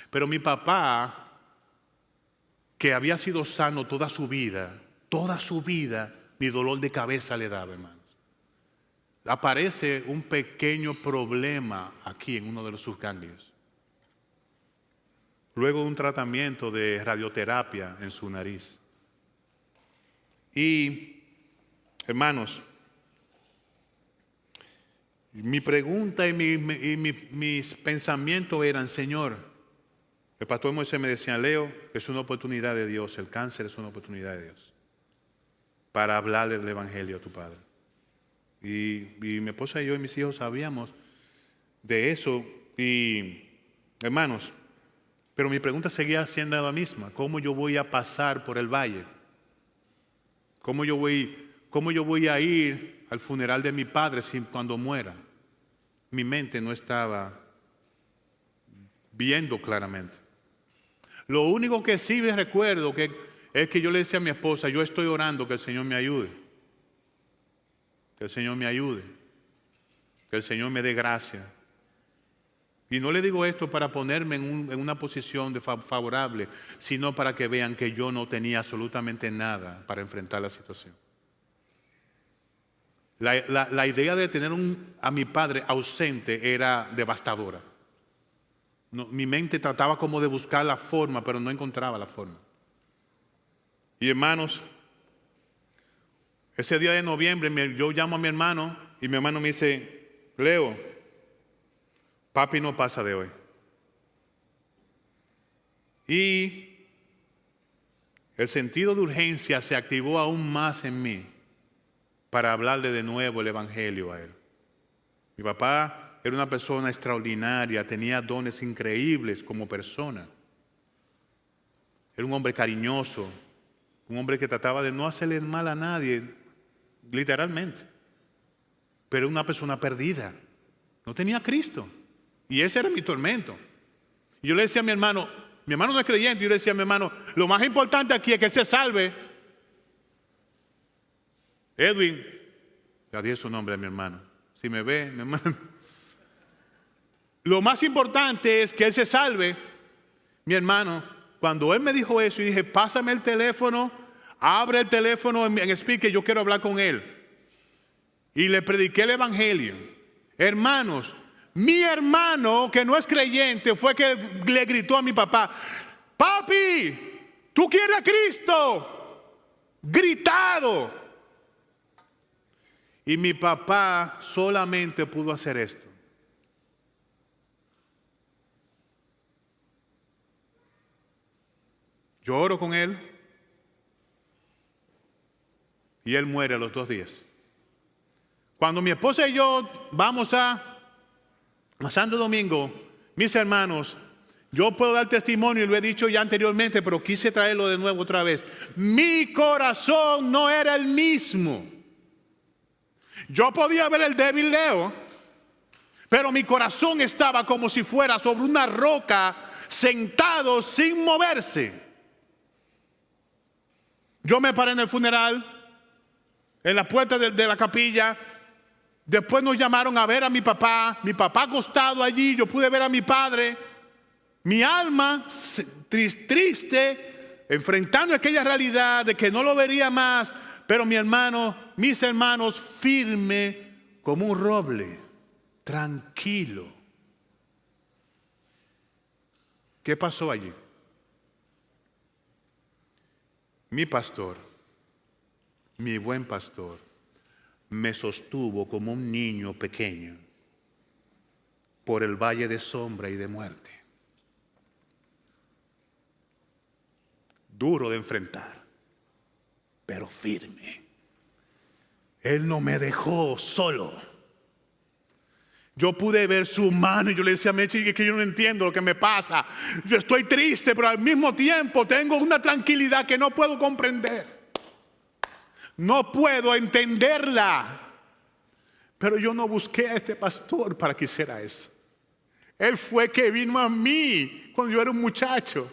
Pero mi papá, que había sido sano toda su vida, ni dolor de cabeza le daba, hermanos. Aparece un pequeño problema aquí en uno de sus ganglios. Luego de un tratamiento de radioterapia en su nariz. Y, hermanos, mi pregunta y mis pensamientos eran, Señor, el pastor Moisés me decía, Leo, es una oportunidad de Dios, el cáncer es una oportunidad de Dios para hablarle del Evangelio a tu padre. Y mi esposa y yo y mis hijos sabíamos de eso. Y, hermanos, pero mi pregunta seguía siendo la misma. ¿Cómo yo voy a pasar por el valle? ¿Cómo yo voy a ir al funeral de mi padre cuando muera? Mi mente no estaba viendo claramente. Lo único que sí me recuerdo es que yo le decía a mi esposa, yo estoy orando que el Señor me ayude. Que el Señor me ayude. Que el Señor me dé gracia. Y no le digo esto para ponerme en una posición favorable, sino para que vean que yo no tenía absolutamente nada para enfrentar la situación. La idea de tener a mi padre ausente era devastadora. No, mi mente trataba como de buscar la forma, pero no encontraba la forma. Y hermanos, ese día de noviembre yo llamo a mi hermano y mi hermano me dice, Leo, papi no pasa de hoy. Y el sentido de urgencia se activó aún más en mí para hablarle de nuevo el Evangelio a él. Mi papá era una persona extraordinaria, tenía dones increíbles como persona. Era un hombre cariñoso, un hombre que trataba de no hacerle mal a nadie, literalmente. Pero era una persona perdida, no tenía a Cristo. Y ese era mi tormento. Y yo le decía a mi hermano no es creyente, yo le decía a mi hermano, lo más importante aquí es que se salve. Edwin, ya di su nombre a mi hermano. Si me ve, mi hermano. Lo más importante es que él se salve. Mi hermano, cuando él me dijo eso, yo dije, pásame el teléfono, abre el teléfono en speaker, yo quiero hablar con él. Y le prediqué el Evangelio. Hermanos, mi hermano, que no es creyente, fue que le gritó a mi papá, papi, ¿tú quieres a Cristo? Gritado. Y mi papá solamente pudo hacer esto. Yo oro con él y él muere a los 2 días. Cuando mi esposa y yo vamos a Santo Domingo, mis hermanos, yo puedo dar testimonio y lo he dicho ya anteriormente, pero quise traerlo de nuevo otra vez. Mi corazón no era el mismo. Yo podía ver el débil Leo, pero mi corazón estaba como si fuera sobre una roca, sentado sin moverse. Yo me paré en el funeral, en la puerta de la capilla. Después nos llamaron a ver a mi papá acostado allí. Yo pude ver a mi padre. Mi alma triste, enfrentando aquella realidad de que no lo vería más. Pero mis hermanos, firme como un roble, tranquilo. ¿Qué pasó allí? Mi pastor, mi buen pastor, me sostuvo como un niño pequeño por el valle de sombra y de muerte. Duro de enfrentar, pero firme. Él no me dejó solo. Yo pude ver su mano y yo le decía a Mechi que yo no entiendo lo que me pasa. Yo estoy triste, pero al mismo tiempo tengo una tranquilidad que no puedo comprender. No puedo entenderla. Pero yo no busqué a este pastor para que hiciera eso. Él fue que vino a mí cuando yo era un muchacho.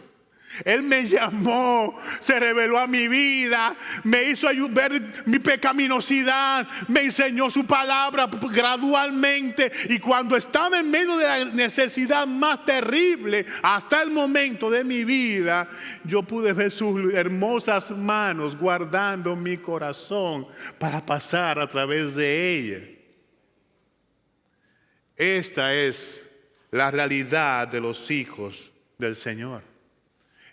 Él me llamó, se reveló a mi vida, me hizo ver mi pecaminosidad, me enseñó su palabra gradualmente. Y cuando estaba en medio de la necesidad más terrible, hasta el momento de mi vida, yo pude ver sus hermosas manos guardando mi corazón para pasar a través de ella. Esta es la realidad de los hijos del Señor.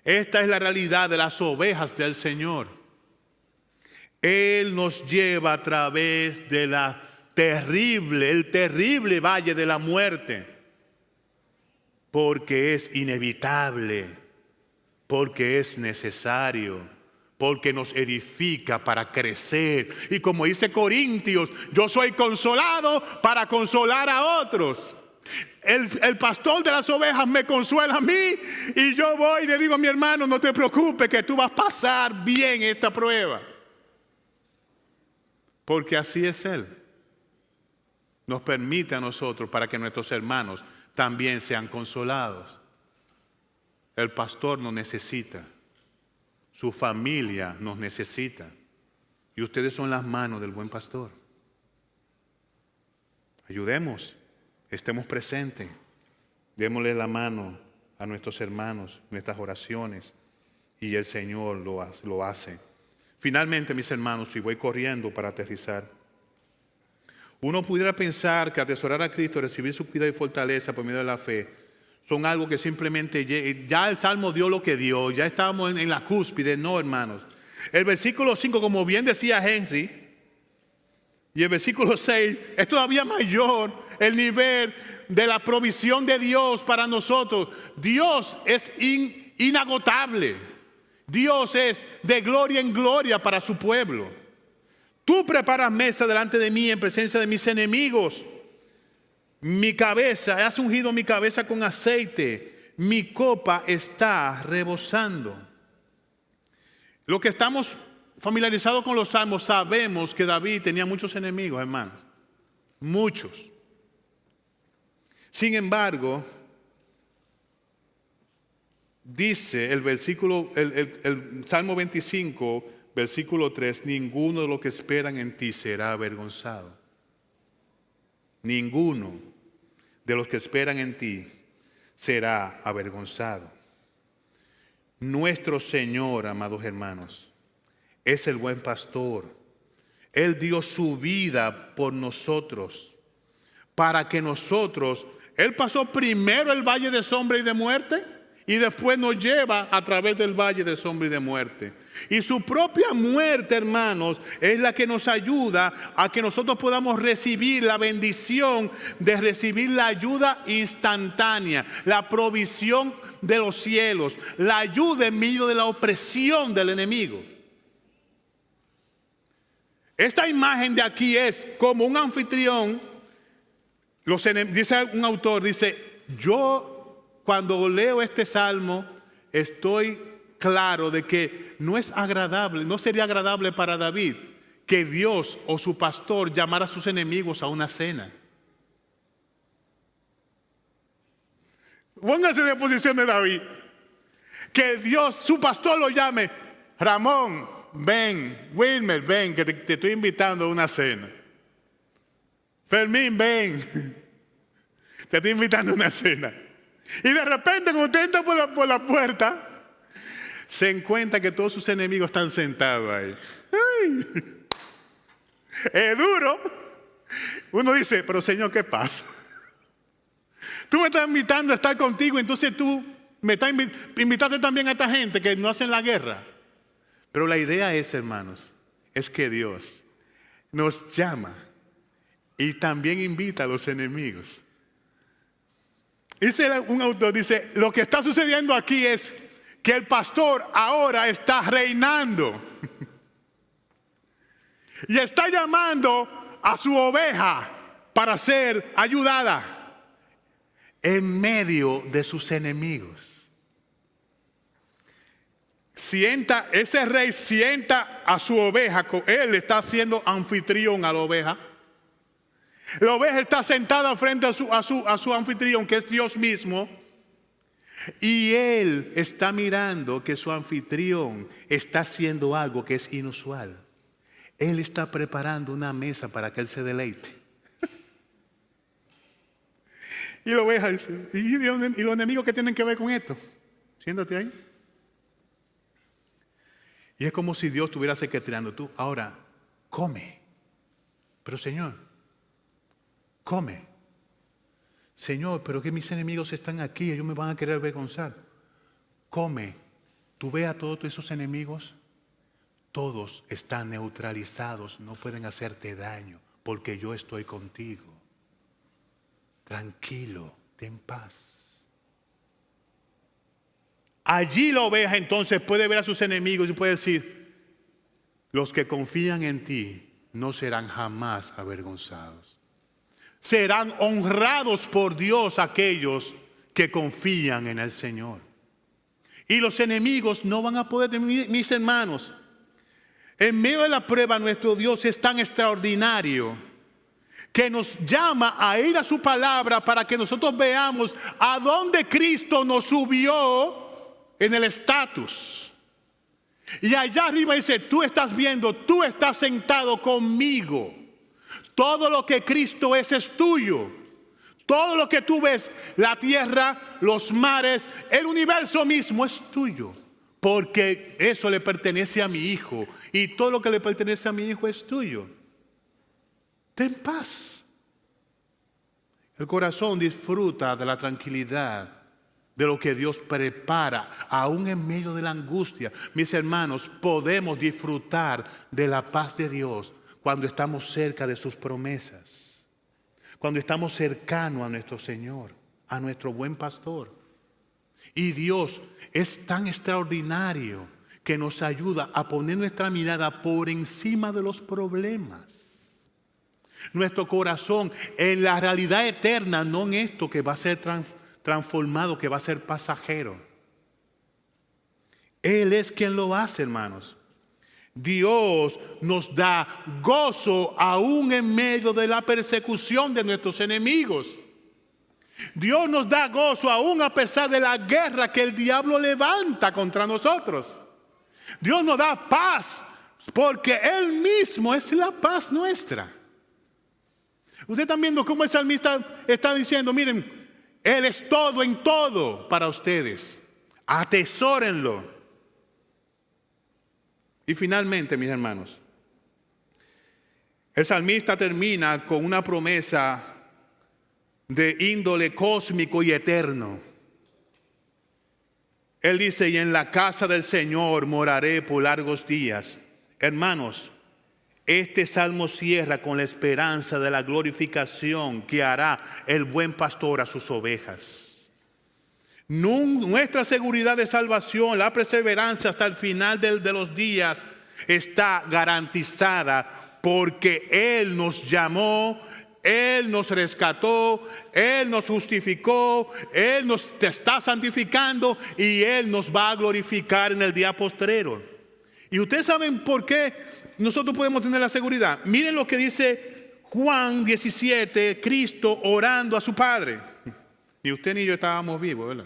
Esta es la realidad de las ovejas del Señor. Él nos lleva a través de el terrible valle de la muerte, porque es inevitable, porque es necesario, porque nos edifica para crecer. Y como dice Corintios, yo soy consolado para consolar a otros. El pastor de las ovejas me consuela a mí y yo voy y le digo a mi hermano, no te preocupes que tú vas a pasar bien esta prueba. Porque así es Él. Nos permite a nosotros para que nuestros hermanos también sean consolados. El pastor nos necesita. Su familia nos necesita. Y ustedes son las manos del buen pastor. Ayudemos. Estemos presentes, démosle la mano a nuestros hermanos, nuestras oraciones, y el Señor lo hace. Finalmente, mis hermanos, y voy corriendo para aterrizar, uno pudiera pensar que atesorar a Cristo, recibir su cuidado y fortaleza por medio de la fe, son algo que simplemente, ya el Salmo dio lo que dio, ya estábamos en la cúspide. No, hermanos. El versículo 5, como bien decía Henry, y el versículo 6 es todavía mayor el nivel de la provisión de Dios para nosotros. Dios es inagotable. Dios es de gloria en gloria para su pueblo. Tú preparas mesa delante de mí en presencia de mis enemigos. Mi cabeza, has ungido mi cabeza con aceite. Mi copa está rebosando. Lo que estamos familiarizados con los salmos, sabemos que David tenía muchos enemigos, hermanos. Muchos. Sin embargo, dice el Salmo 25, versículo 3, ninguno de los que esperan en ti será avergonzado. Ninguno de los que esperan en ti será avergonzado. Nuestro Señor, amados hermanos, es el buen pastor. Él dio su vida por nosotros, para que nosotros, Él pasó primero el valle de sombra y de muerte, y después nos lleva a través del valle de sombra y de muerte. Y su propia muerte, hermanos, es la que nos ayuda a que nosotros podamos recibir la bendición de recibir la ayuda instantánea, la provisión de los cielos, la ayuda en medio de la opresión del enemigo. Esta imagen de aquí es como un anfitrión. Dice un autor, dice, yo cuando leo este salmo estoy claro de que no es agradable, no sería agradable para David que Dios o su pastor llamara a sus enemigos a una cena. Póngase en la posición de David. Que Dios, su pastor, lo llame, Ramón, ven. Wilmer, ven, que te estoy invitando a una cena. Fermín, ven. Te estoy invitando a una cena. Y de repente, cuando usted entra por la puerta, se encuentra que todos sus enemigos están sentados ahí. ¡Ay! Es duro. Uno dice, pero Señor, ¿qué pasa? Tú me estás invitando a estar contigo, entonces tú me estás invitando también a esta gente que no hacen la guerra. Pero la idea es, hermanos, es que Dios nos llama y también invita a los enemigos. Dice un autor, dice, lo que está sucediendo aquí es que el pastor ahora está reinando. Y está llamando a su oveja para ser ayudada en medio de sus enemigos. Ese rey sienta a su oveja, él está siendo anfitrión a la oveja. La oveja está sentada frente a su anfitrión, que es Dios mismo. Y él está mirando que su anfitrión está haciendo algo que es inusual. Él está preparando una mesa para que él se deleite. Y la oveja dice, ¿y los enemigos qué tienen que ver con esto? Siéntate ahí. Y es como si Dios estuviera secretariando. Tú, ahora, come. Pero Señor, come. Señor, pero que mis enemigos están aquí, ellos me van a querer avergonzar. Come. Tú ve a todos esos enemigos, todos están neutralizados, no pueden hacerte daño, porque yo estoy contigo. Tranquilo, ten paz. Allí la oveja entonces puede ver a sus enemigos y puede decir, los que confían en ti no serán jamás avergonzados. Serán honrados por Dios aquellos que confían en el Señor. Y los enemigos no van a poder, mis hermanos. En medio de la prueba, nuestro Dios es tan extraordinario que nos llama a ir a su palabra para que nosotros veamos a dónde Cristo nos subió en el estatus. Y allá arriba dice, tú estás viendo, tú estás sentado conmigo. Todo lo que Cristo es tuyo. Todo lo que tú ves, la tierra, los mares, el universo mismo es tuyo. Porque eso le pertenece a mi hijo. Y todo lo que le pertenece a mi hijo es tuyo. Ten paz. El corazón disfruta de la tranquilidad, de lo que Dios prepara, aún en medio de la angustia. Mis hermanos, podemos disfrutar de la paz de Dios cuando estamos cerca de sus promesas, cuando estamos cercanos a nuestro Señor, a nuestro buen pastor. Y Dios es tan extraordinario que nos ayuda a poner nuestra mirada por encima de los problemas. Nuestro corazón en la realidad eterna, no en esto que va a ser transformado, que va a ser pasajero. Él es quien lo hace, hermanos. Dios nos da gozo aún en medio de la persecución de nuestros enemigos. Dios nos da gozo aún a pesar de la guerra que el diablo levanta contra nosotros. Dios nos da paz porque Él mismo es la paz nuestra. Ustedes están viendo cómo el salmista está diciendo, miren, Él es todo en todo para ustedes. Atesórenlo. Y finalmente, mis hermanos, el salmista termina con una promesa de índole cósmico y eterno. Él dice, y en la casa del Señor moraré por largos días. Hermanos, este salmo cierra con la esperanza de la glorificación que hará el buen pastor a sus ovejas. Nuestra seguridad de salvación, la perseverancia hasta el final de los días está garantizada porque Él nos llamó, Él nos rescató, Él nos justificó, Él nos está santificando y Él nos va a glorificar en el día postrero. Y ustedes saben por qué nosotros podemos tener la seguridad. Miren lo que dice Juan 17, Cristo orando a su Padre. Ni usted ni yo estábamos vivos, ¿verdad?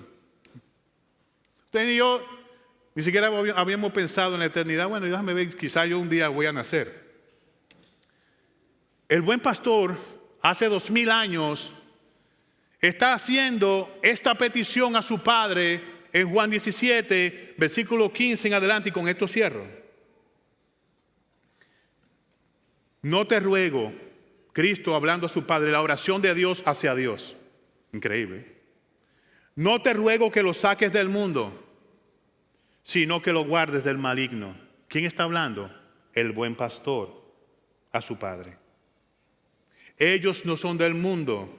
Usted y yo Ni siquiera habíamos pensado en la eternidad. Bueno, déjame ver, quizá yo un día voy a nacer. El buen pastor, hace 2000 años, está haciendo esta petición a su Padre en Juan 17, versículo 15 en adelante, y con esto cierro. No te ruego, Cristo hablando a su Padre, la oración de Dios hacia Dios. Increíble. No te ruego que lo saques del mundo, sino que lo guardes del maligno. ¿Quién está hablando? El buen pastor a su Padre. Ellos no son del mundo,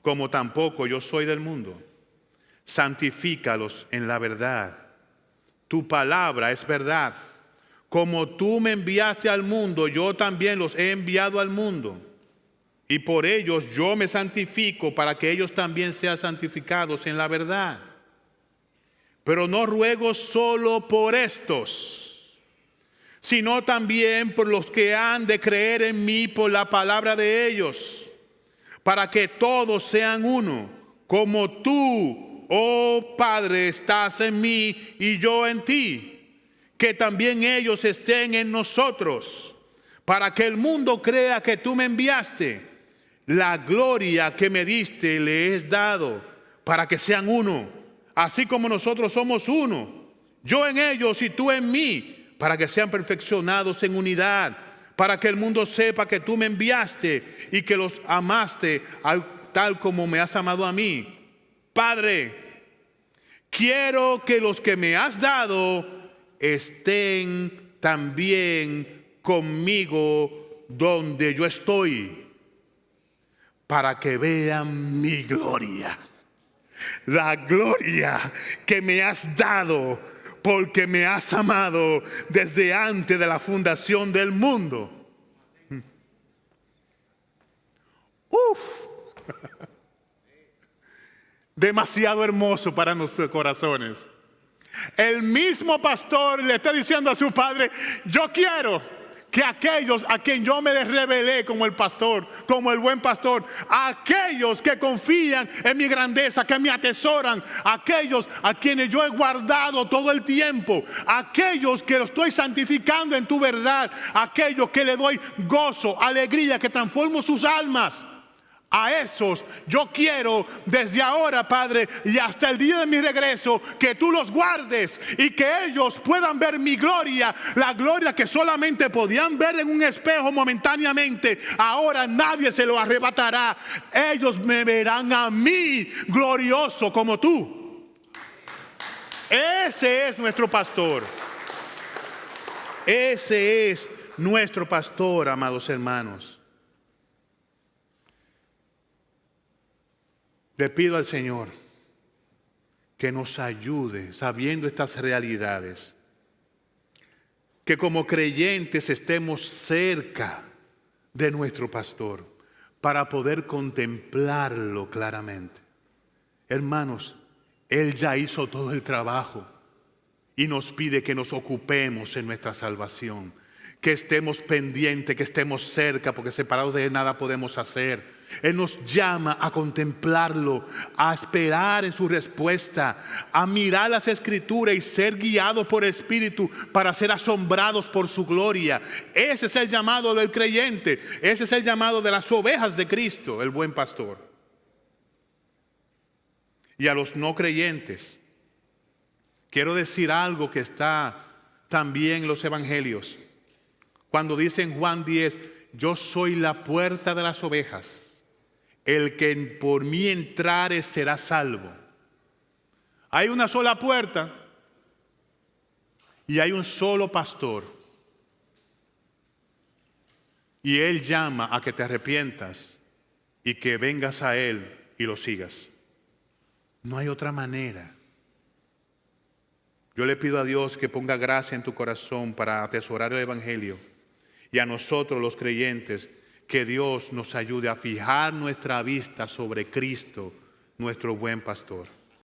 como tampoco yo soy del mundo. Santifícalos en la verdad. Tu palabra es verdad. Como tú me enviaste al mundo, yo también los he enviado al mundo. Y por ellos yo me santifico para que ellos también sean santificados en la verdad. Pero no ruego solo por estos, sino también por los que han de creer en mí por la palabra de ellos, para que todos sean uno, como tú, oh Padre, estás en mí y yo en ti, que también ellos estén en nosotros, para que el mundo crea que tú me enviaste. La gloria que me diste le he dado, para que sean uno, así como nosotros somos uno, yo en ellos y tú en mí, para que sean perfeccionados en unidad, para que el mundo sepa que tú me enviaste y que los amaste tal como me has amado a mí. Padre, quiero que los que me has dado estén también conmigo donde yo estoy, para que vean mi gloria. La gloria que me has dado porque me has amado desde antes de la fundación del mundo. Demasiado hermoso para nuestros corazones. El mismo pastor le está diciendo a su Padre: yo quiero que aquellos a quien yo me les revelé como el pastor, como el buen pastor, aquellos que confían en mi grandeza, que me atesoran, aquellos a quienes yo he guardado todo el tiempo, aquellos que lo estoy santificando en tu verdad, aquellos que le doy gozo, alegría, que transformo sus almas. A esos yo quiero desde ahora, Padre, y hasta el día de mi regreso, que tú los guardes y que ellos puedan ver mi gloria, la gloria que solamente podían ver en un espejo momentáneamente. Ahora nadie se lo arrebatará. Ellos me verán a mí glorioso como tú. Ese es nuestro pastor. Ese es nuestro pastor, amados hermanos. Le pido al Señor que nos ayude sabiendo estas realidades, que como creyentes estemos cerca de nuestro pastor para poder contemplarlo claramente. Hermanos, Él ya hizo todo el trabajo y nos pide que nos ocupemos en nuestra salvación, que estemos pendientes, que estemos cerca, porque separados de Él nada podemos hacer. Él nos llama a contemplarlo, a esperar en su respuesta, a mirar las Escrituras y ser guiados por el Espíritu para ser asombrados por su gloria. Ese es el llamado del creyente, ese es el llamado de las ovejas de Cristo, el buen pastor. Y a los no creyentes, quiero decir algo que está también en los evangelios. Cuando dice en Juan 10, yo soy la puerta de las ovejas. El que por mí entrare será salvo. Hay una sola puerta y hay un solo pastor. Y Él llama a que te arrepientas y que vengas a Él y lo sigas. No hay otra manera. Yo le pido a Dios que ponga gracia en tu corazón para atesorar el Evangelio. Y a nosotros los creyentes, que Dios nos ayude a fijar nuestra vista sobre Cristo, nuestro buen pastor.